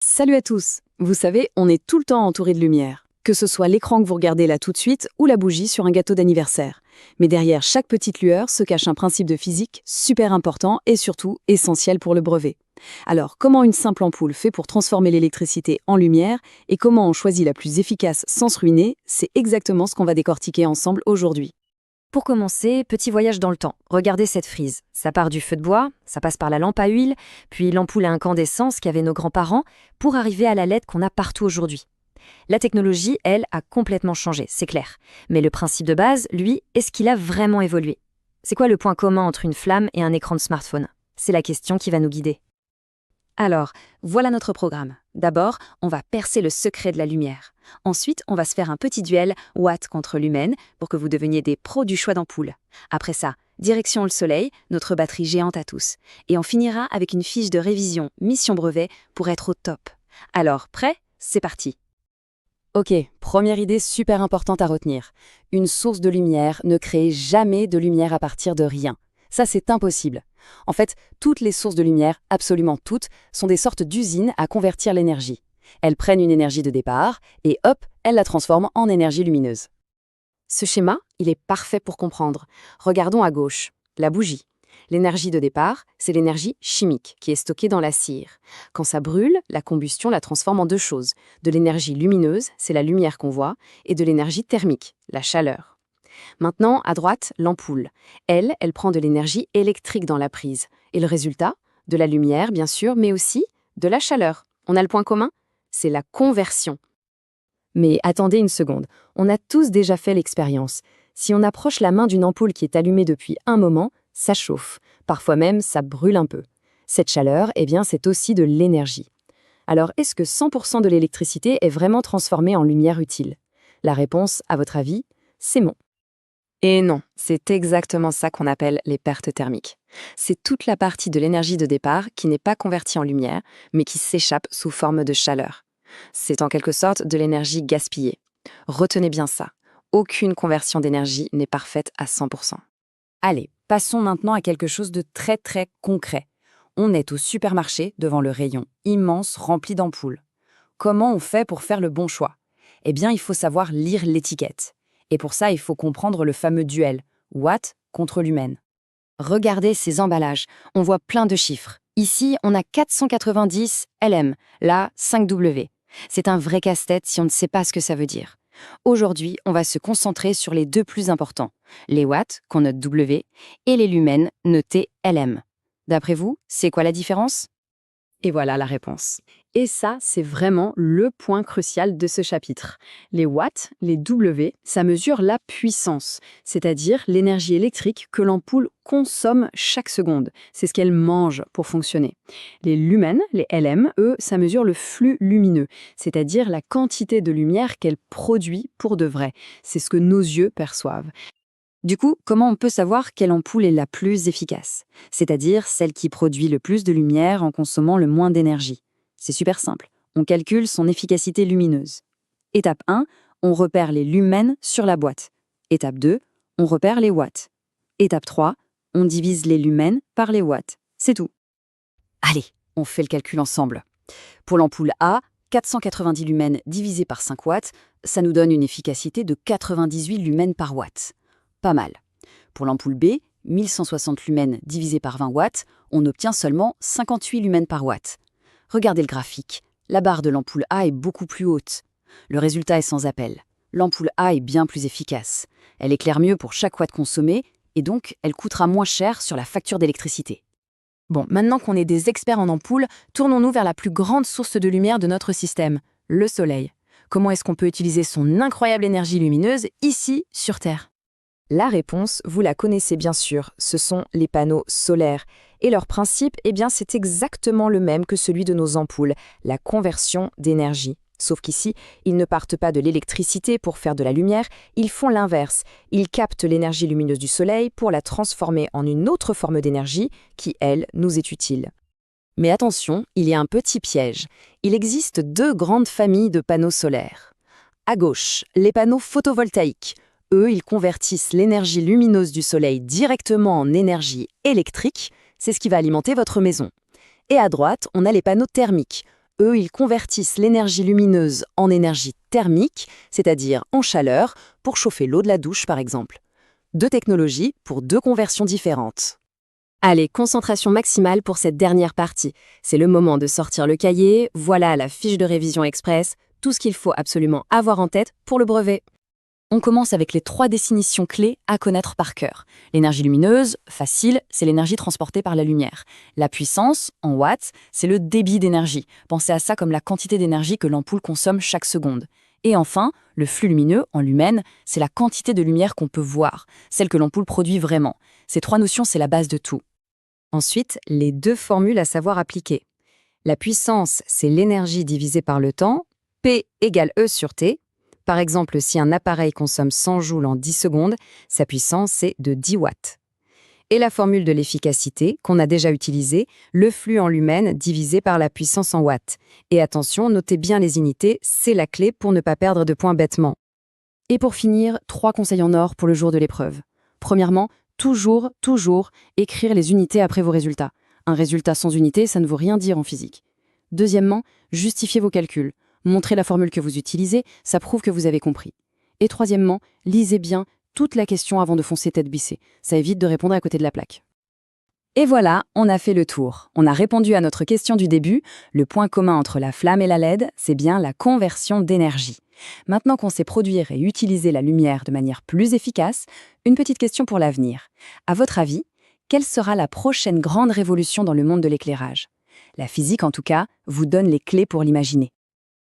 Salut à tous. Vous savez, on est tout le temps entouré de lumière. Que ce soit l'écran que vous regardez là tout de suite ou la bougie sur un gâteau d'anniversaire. Mais derrière chaque petite lueur se cache un principe de physique super important et surtout essentiel pour le brevet. Alors, comment une simple ampoule fait pour transformer l'électricité en lumière et comment on choisit la plus efficace sans se ruiner, c'est exactement ce qu'on va décortiquer ensemble aujourd'hui. Pour commencer, petit voyage dans le temps. Regardez cette frise. Ça part du feu de bois, ça passe par la lampe à huile, puis l'ampoule à incandescence qu'avaient nos grands-parents, pour arriver à la LED qu'on a partout aujourd'hui. La technologie, elle, a complètement changé, c'est clair. Mais le principe de base, lui, est-ce qu'il a vraiment évolué? C'est quoi le point commun entre une flamme et un écran de smartphone? C'est la question qui va nous guider. Alors, voilà notre programme. D'abord, on va percer le secret de la lumière. Ensuite, on va se faire un petit duel watt contre lumen pour que vous deveniez des pros du choix d'ampoule. Après ça, direction le soleil, notre batterie géante à tous. Et on finira avec une fiche de révision mission brevet pour être au top. Alors, prêt? C'est parti. Ok, première idée super importante à retenir. Une source de lumière ne crée jamais de lumière à partir de rien. Ça, c'est impossible. En fait, toutes les sources de lumière, absolument toutes, sont des sortes d'usines à convertir l'énergie. Elles prennent une énergie de départ et hop, elles la transforment en énergie lumineuse. Ce schéma, il est parfait pour comprendre. Regardons à gauche, la bougie. L'énergie de départ, c'est l'énergie chimique qui est stockée dans la cire. Quand ça brûle, la combustion la transforme en deux choses. De l'énergie lumineuse, c'est la lumière qu'on voit, et de l'énergie thermique, la chaleur. Maintenant, à droite, l'ampoule. Elle prend de l'énergie électrique dans la prise. Et le résultat? De la lumière, bien sûr, mais aussi de la chaleur. On a le point commun? C'est la conversion. Mais attendez une seconde, on a tous déjà fait l'expérience. Si on approche la main d'une ampoule qui est allumée depuis un moment, ça chauffe. Parfois même, ça brûle un peu. Cette chaleur, eh bien, c'est aussi de l'énergie. Alors, est-ce que 100% de l'électricité est vraiment transformée en lumière utile? La réponse, à votre avis, c'est non. Et non, c'est exactement ça qu'on appelle les pertes thermiques. C'est toute la partie de l'énergie de départ qui n'est pas convertie en lumière, mais qui s'échappe sous forme de chaleur. C'est en quelque sorte de l'énergie gaspillée. Retenez bien ça. Aucune conversion d'énergie n'est parfaite à 100%. Allez, passons maintenant à quelque chose de très très concret. On est au supermarché devant le rayon immense rempli d'ampoules. Comment on fait pour faire le bon choix? Eh bien, il faut savoir lire l'étiquette. Et pour ça, il faut comprendre le fameux duel, watt contre lumen. Regardez ces emballages, on voit plein de chiffres. Ici, on a 490 LM, là 5W. C'est un vrai casse-tête si on ne sait pas ce que ça veut dire. Aujourd'hui, on va se concentrer sur les deux plus importants, les watts, qu'on note W, et les lumens, notés LM. D'après vous, c'est quoi la différence? Et voilà la réponse. Et ça, c'est vraiment le point crucial de ce chapitre. Les watts, les W, ça mesure la puissance, c'est-à-dire l'énergie électrique que l'ampoule consomme chaque seconde. C'est ce qu'elle mange pour fonctionner. Les lumens, les LM, eux, ça mesure le flux lumineux, c'est-à-dire la quantité de lumière qu'elle produit pour de vrai. C'est ce que nos yeux perçoivent. Du coup, comment on peut savoir quelle ampoule est la plus efficace? C'est-à-dire celle qui produit le plus de lumière en consommant le moins d'énergie. C'est super simple. On calcule son efficacité lumineuse. Étape 1, on repère les lumens sur la boîte. Étape 2, on repère les watts. Étape 3, on divise les lumens par les watts. C'est tout. Allez, on fait le calcul ensemble. Pour l'ampoule A, 490 lumens divisé par 5 watts, ça nous donne une efficacité de 98 lumens par watt. Pas mal. Pour l'ampoule B, 1160 lumens divisé par 20 watts, on obtient seulement 58 lumens par watt. Regardez le graphique. La barre de l'ampoule A est beaucoup plus haute. Le résultat est sans appel. L'ampoule A est bien plus efficace. Elle éclaire mieux pour chaque watt consommé et donc elle coûtera moins cher sur la facture d'électricité. Bon, maintenant qu'on est des experts en ampoules, tournons-nous vers la plus grande source de lumière de notre système, le Soleil. Comment est-ce qu'on peut utiliser son incroyable énergie lumineuse ici, sur Terre? La réponse, vous la connaissez bien sûr, ce sont les panneaux solaires. Et leur principe, eh bien, c'est exactement le même que celui de nos ampoules, la conversion d'énergie. Sauf qu'ici, ils ne partent pas de l'électricité pour faire de la lumière, ils font l'inverse. Ils captent l'énergie lumineuse du soleil pour la transformer en une autre forme d'énergie qui, elle, nous est utile. Mais attention, il y a un petit piège. Il existe deux grandes familles de panneaux solaires. À gauche, les panneaux photovoltaïques. Eux, ils convertissent l'énergie lumineuse du soleil directement en énergie électrique. C'est ce qui va alimenter votre maison. Et à droite, on a les panneaux thermiques. eux, ils convertissent l'énergie lumineuse en énergie thermique, c'est-à-dire en chaleur, pour chauffer l'eau de la douche par exemple. Deux technologies pour deux conversions différentes. Allez, concentration maximale pour cette dernière partie. C'est le moment de sortir le cahier, voilà la fiche de révision express, tout ce qu'il faut absolument avoir en tête pour le brevet. On commence avec les 3 définitions clés à connaître par cœur. L'énergie lumineuse, facile, c'est l'énergie transportée par la lumière. La puissance, en watts, c'est le débit d'énergie. Pensez à ça comme la quantité d'énergie que l'ampoule consomme chaque seconde. Et enfin, le flux lumineux, en lumen, c'est la quantité de lumière qu'on peut voir, celle que l'ampoule produit vraiment. Ces 3 notions, c'est la base de tout. Ensuite, les 2 formules à savoir appliquer. La puissance, c'est l'énergie divisée par le temps, P égale E sur T. Par exemple, si un appareil consomme 100 joules en 10 secondes, sa puissance est de 10 watts. Et la formule de l'efficacité, qu'on a déjà utilisée, le flux en lumen divisé par la puissance en watts. Et attention, notez bien les unités, c'est la clé pour ne pas perdre de points bêtement. Et pour finir, 3 conseils en or pour le jour de l'épreuve. Premièrement, toujours écrire les unités après vos résultats. Un résultat sans unité, ça ne veut rien dire en physique. Deuxièmement, justifiez vos calculs. Montrez la formule que vous utilisez, ça prouve que vous avez compris. Et troisièmement, lisez bien toute la question avant de foncer tête baissée. Ça évite de répondre à côté de la plaque. Et voilà, on a fait le tour. On a répondu à notre question du début. Le point commun entre la flamme et la LED, c'est bien la conversion d'énergie. Maintenant qu'on sait produire et utiliser la lumière de manière plus efficace, une petite question pour l'avenir. À votre avis, quelle sera la prochaine grande révolution dans le monde de l'éclairage ? La physique, en tout cas, vous donne les clés pour l'imaginer.